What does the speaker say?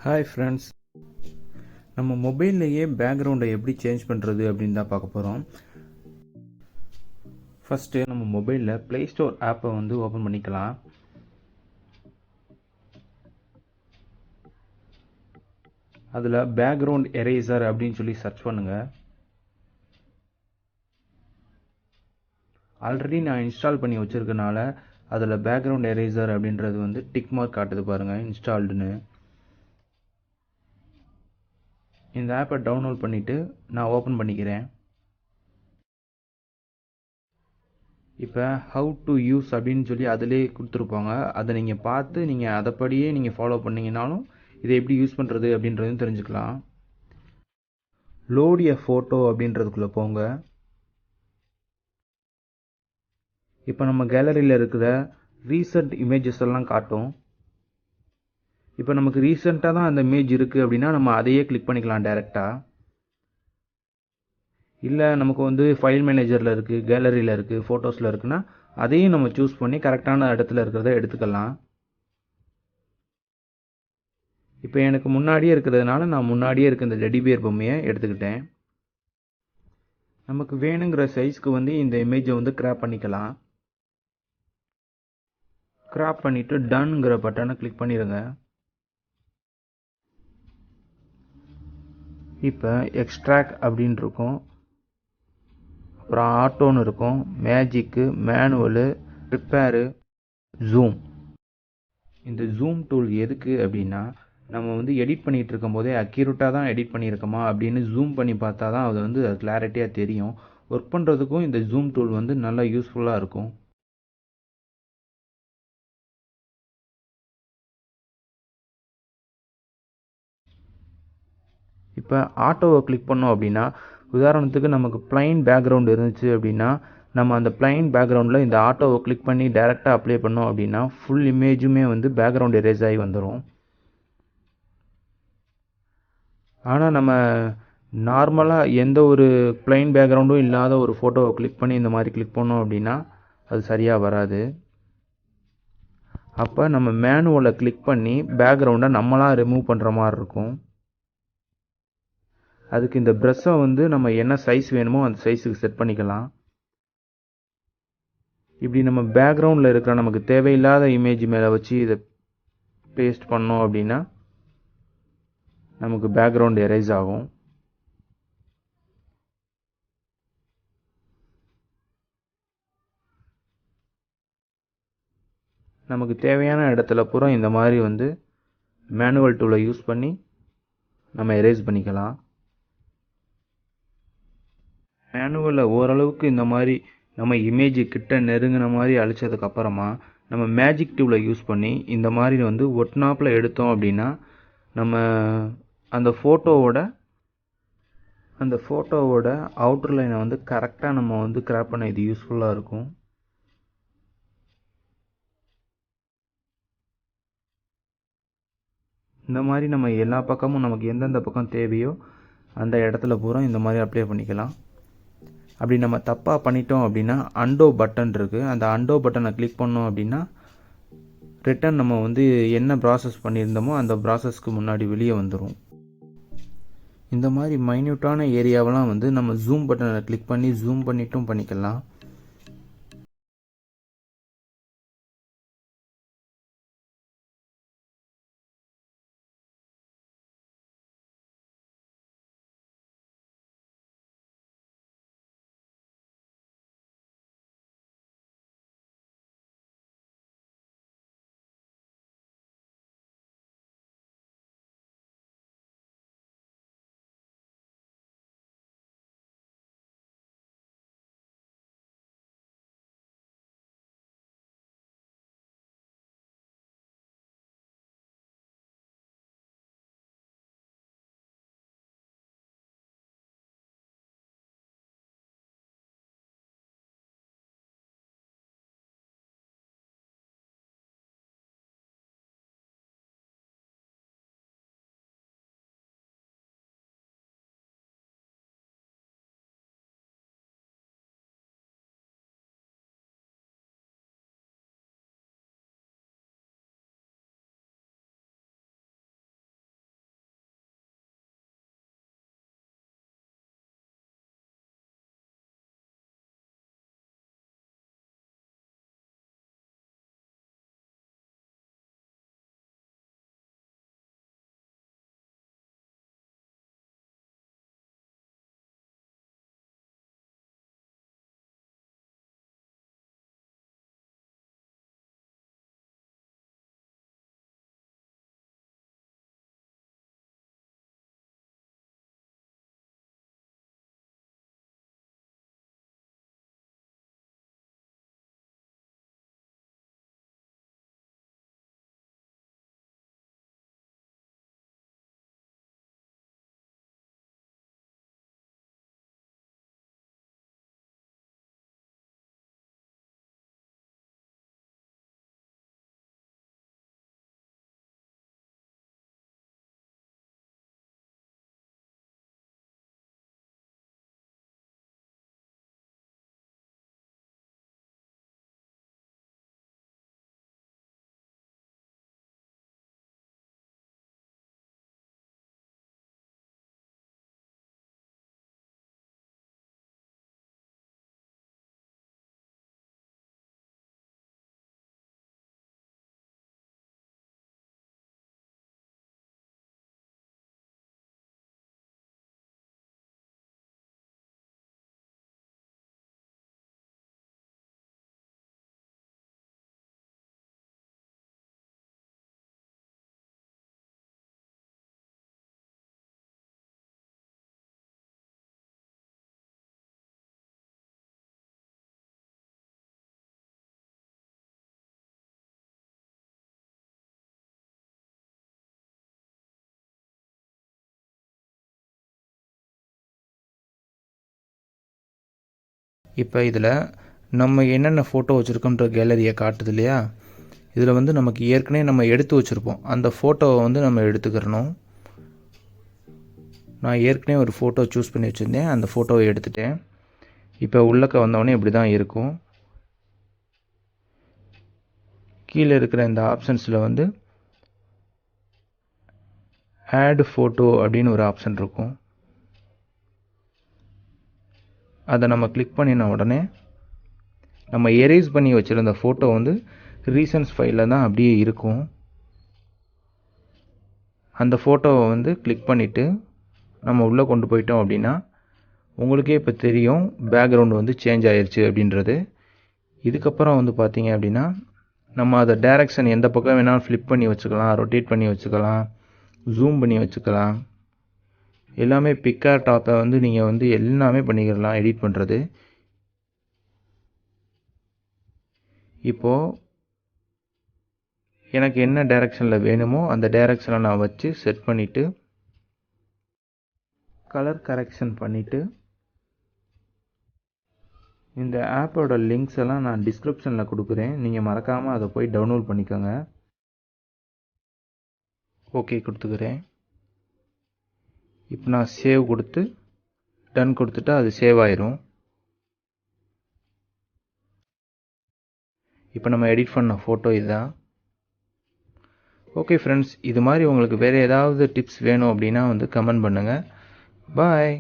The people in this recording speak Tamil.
ஹாய் ஃப்ரெண்ட்ஸ், நம்ம மொபைல்லையே பேக்ரவுண்டை எப்படி சேஞ்ச் பண்ணுறது அப்படின்னு தான் பார்க்க போகிறோம். ஃபஸ்ட்டு நம்ம மொபைலில் ப்ளே ஸ்டோர் ஆப்பை ஓப்பன் பண்ணிக்கலாம். அதில் பேக்ரவுண்ட் எரேசர் அப்படின்னு சொல்லி சர்ச் பண்ணுங்கள். ஆல்ரெடி நான் இன்ஸ்டால் பண்ணி வச்சுருக்கனால அதில் பேக்ரவுண்ட் எரேசர் அப்படின்றது டிக் மார்க் காட்டுது பாருங்கள், இன்ஸ்டால்டுன்னு. இந்த ஆப்பை டவுன்லோட் பண்ணிவிட்டு நான் ஓப்பன் பண்ணிக்கிறேன். இப்போ ஹவு டு யூஸ் அப்படின்னு சொல்லி அதிலே கொடுத்துருப்பாங்க. அதை நீங்கள் பார்த்து நீங்கள் அதைப்படியே நீங்கள் ஃபாலோ பண்ணிங்கனாலும் இதை எப்படி யூஸ் பண்ணுறது அப்படின்றதையும் தெரிஞ்சுக்கலாம். லோட் எ ஃபோட்டோ அப்படின்றதுக்குள்ளே போங்க. இப்போ நம்ம கேலரியில் இருக்கிற ரீசெண்ட் இமேஜஸ் எல்லாம் காட்டும். இப்போ நமக்கு ரீசெண்டாக தான் அந்த இமேஜ் இருக்குது அப்படின்னா நம்ம அதையே கிளிக் பண்ணிக்கலாம் டைரெக்டாக. இல்லை நமக்கு ஃபைல் மேனேஜரில் இருக்குது, கேலரியில் இருக்குது, ஃபோட்டோஸில் இருக்குன்னா அதையும் நம்ம சூஸ் பண்ணி கரெக்டான இடத்துல இருக்கிறத எடுத்துக்கலாம். இப்போ எனக்கு முன்னாடியே இருக்கிறதுனால நான் முன்னாடியே இருக்க இந்த டெடிபியர் பொம்மையை எடுத்துக்கிட்டேன். நமக்கு வேணுங்கிற சைஸ்க்கு இந்த இமேஜை கிராப் பண்ணிக்கலாம். கிராப் பண்ணிவிட்டு டன்ங்கிற பட்டனை கிளிக் பண்ணிடுங்க. இப்போ எக்ஸ்ட்ராக்ட் அப்படின்னு இருக்கும், அப்புறம் ஆட்டோன்னு இருக்கும், மேஜிக்கு, மேனுவலு, ப்ரிப்பேரு, ஜூம். இந்த ஜூம் டூல் எதுக்கு அப்படின்னா நம்ம எடிட் பண்ணிகிட்டு இருக்கும் போதே அக்யூரேட்டாக தான் எடிட் பண்ணியிருக்கோமா அப்படின்னு ஜூம் பண்ணி பார்த்தா தான் அது கிளாரிட்டியாக தெரியும். ஒர்க் பண்ணுறதுக்கும் இந்த ஜூம் டூல் நல்லா யூஸ்ஃபுல்லாக இருக்கும். இப்போ ஆட்டோவை கிளிக் பண்ணோம் அப்படின்னா, உதாரணத்துக்கு நமக்கு பிளைன் பேக்ரவுண்ட் இருந்துச்சு அப்படின்னா நம்ம அந்த பிளைன் பேக்ரவுண்டில் இந்த ஆட்டோவை கிளிக் பண்ணி டைரெக்டாக அப்ளை பண்ணோம் அப்படின்னா ஃபுல் இமேஜுமே பேக்ரவுண்ட் எரேஸ் ஆகி வந்துடும். ஆனால் நம்ம நார்மலாக எந்த ஒரு பிளைன் பேக்ரவுண்டும் இல்லாத ஒரு ஃபோட்டோவை கிளிக் பண்ணி இந்த மாதிரி கிளிக் பண்ணோம் அப்படின்னா அது சரியாக வராது. அப்போ நம்ம மேனுவலை கிளிக் பண்ணி பேக்ரவுண்டை நம்மளாக ரிமூவ் பண்ணுற மாதிரி இருக்கும். அதுக்கு இந்த ப்ரெஷ்ஷை நம்ம என்ன சைஸ் வேணுமோ அந்த சைஸுக்கு செட் பண்ணிக்கலாம். இப்படி நம்ம பேக்ரவுண்டில் இருக்கிற நமக்கு தேவையில்லாத இமேஜ் மேலே வச்சு இதை பேஸ்ட் பண்ணோம் அப்படின்னா நமக்கு பேக்ரவுண்ட் எரேஸ் ஆகும். நமக்கு தேவையான இடத்துல பூரா இந்த மாதிரி மேனுவல் டூலை யூஸ் பண்ணி நம்ம எரேஸ் பண்ணிக்கலாம். மேனுவலில் ஓரளவுக்கு இந்த மாதிரி நம்ம இமேஜ் கிட்ட நெருங்கின மாதிரி அழிச்சதுக்கப்புறமா நம்ம மேஜிக் டூலை யூஸ் பண்ணி இந்த மாதிரி ஒட்னாப்பில் எடுத்தோம் அப்படின்னா நம்ம அந்த ஃபோட்டோவோட அவுட்டர் லைனை கரெக்டாக நம்ம கிராப் பண்ண இது யூஸ்ஃபுல்லாக இருக்கும். இந்த மாதிரி நம்ம எல்லா பக்கமும் நமக்கு எந்தெந்த பக்கம் தேவையோ அந்த இடத்துல பூரா இந்த மாதிரி அப்ளை பண்ணிக்கலாம். அப்படி நம்ம தப்பாக பண்ணிட்டோம் அப்படின்னா அண்டோ பட்டன் இருக்குது, அந்த அண்டோ பட்டனை கிளிக் பண்ணோம் அப்படின்னா ரிட்டன் நம்ம என்ன ப்ராசஸ் பண்ணியிருந்தோமோ அந்த ப்ராசஸ்க்கு முன்னாடி வெளியே வந்துடும். இந்த மாதிரி மைன்யூட்டான ஏரியாவெல்லாம் நம்ம ஜூம் பட்டனை கிளிக் பண்ணி ஜூம் பண்ணிட்டும் பண்ணிக்கலாம். இப்போ இதில் நம்ம என்னென்ன ஃபோட்டோ வச்சுருக்கோன்ற கேலரியை காட்டுது இல்லையா, இதில் வந்து நமக்கு ஏற்கனவே நம்ம எடுத்து வச்சுருப்போம். அந்த ஃபோட்டோவை வந்து நம்ம எடுத்துக்கிறணும். நான் ஏற்கனவே ஒரு ஃபோட்டோ சூஸ் பண்ணி வச்சுருந்தேன், அந்த ஃபோட்டோவை எடுத்துட்டேன். இப்போ உள்ளக்க வந்தோடனே இப்படி தான் இருக்கும். கீழே இருக்கிற இந்த ஆப்ஷன்ஸில் வந்து ஆட் ஃபோட்டோ அப்படின்னு ஒரு ஆப்ஷன் இருக்கும். அதை நம்ம கிளிக் பண்ணின உடனே நம்ம எரேஸ் பண்ணி வச்சுருந்த ஃபோட்டோ வந்து ரீசன்ஸ் ஃபைலில் தான் அப்படியே இருக்கும். அந்த ஃபோட்டோவை வந்து கிளிக் பண்ணிவிட்டு நம்ம உள்ளே கொண்டு போயிட்டோம் அப்படின்னா உங்களுக்கே இப்போ தெரியும் பேக்ரவுண்டு வந்து சேஞ்ச் ஆயிடுச்சு அப்படின்றது. இதுக்கப்புறம் வந்து பார்த்தீங்க அப்படின்னா நம்ம அதை டைரக்ஷன் எந்த பக்கம் வேணாலும் ஃப்ளிப் பண்ணி வச்சுக்கலாம், ரொட்டேட் பண்ணி வச்சுக்கலாம், ஜூம் பண்ணி வச்சுக்கலாம். எல்லாமே PicsArt ஆப்பை வந்து நீங்கள் வந்து எல்லாமே பண்ணிக்கலாம் எடிட் பண்ணுறது. இப்போது எனக்கு என்ன டைரக்ஷனில் வேணுமோ அந்த டைரக்ஷனில் நான் வச்சு செட் பண்ணிவிட்டு கலர் கரெக்ஷன் பண்ணிவிட்டு இந்த ஆப்போட லிங்க்ஸ் எல்லாம் நான் டிஸ்கிரிப்ஷனில் கொடுக்குறேன். நீங்கள் மறக்காமல் அதை போய் டவுன்லோட் பண்ணிக்கோங்க. ஓகே கொடுத்துக்கிறேன். இப்போ நான் சேவ் கொடுத்து டன் கொடுத்துட்டா அது சேவ் ஆயிரும். இப்போ நம்ம எடிட் பண்ண ஃபோட்டோ இதுதான். ஓகே ஃப்ரெண்ட்ஸ், இது மாதிரி உங்களுக்கு வேறு ஏதாவது டிப்ஸ் வேணும் அப்படின்னா வந்து கமெண்ட் பண்ணுங்கள். பாய்.